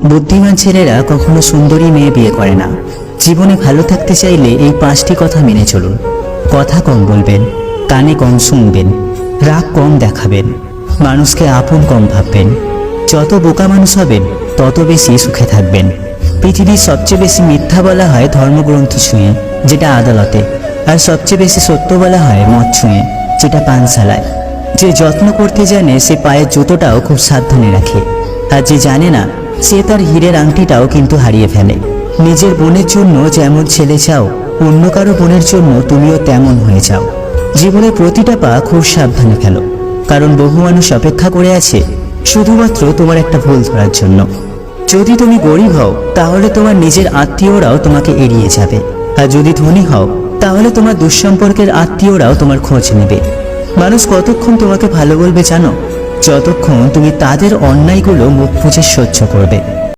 বুদ্ধিমান ছেলেরা কখনো সুন্দরী মেয়ে বিয়ে করে না। জীবনে ভালো থাকতে চাইলে এই 5টি কথা মেনে চলুন। কথা কম বলবেন, কানে কম শুনবেন, রাগ কম দেখাবেন, মানুষকে আপন কম ভাববেন। যত বোকা মানুষ হবেন তত বেশি সুখে থাকবেন। পৃথিবীর সবচেয়ে বেশি মিথ্যা বলা হয় ধর্মগ্রন্থ ছুঁয়ে, যেটা আদালতে, আর সবচেয়ে বেশি সত্য বলা হয় মদ ছুঁয়ে, যেটা পানশালায়। যে যত্ন করতে জানে সে পায়ের জুতোটাও খুব সাবধানে রাখে, আর যে জানে না সে তার হীরের আংটিটাও কিন্তু হারিয়ে ফেলে। নিজের বোনের জন্য যেমন ছেলে চাও, অন্য কারো বোনের জন্য তুমিও তেমন হয়ে যাও। জীবনের প্রতিটা পা খুব সাবধানে ফেলো, কারণ বহু মানুষ অপেক্ষা করে আছে শুধুমাত্র তোমার একটা ভুল ধরার জন্য। যদি তুমি গরিব হও তাহলে তোমার নিজের আত্মীয়রাও তোমাকে এড়িয়ে যাবে, আর যদি ধনী হও তাহলে তোমার দুঃসম্পর্কের আত্মীয়রাও তোমার খোঁজ নেবে। মানুষ কতক্ষণ তোমাকে ভালো বলবে জানো? যতক্ষণ তুমি তাদের অন্যায়গুলো মুখ বুজে সহ্য করবে।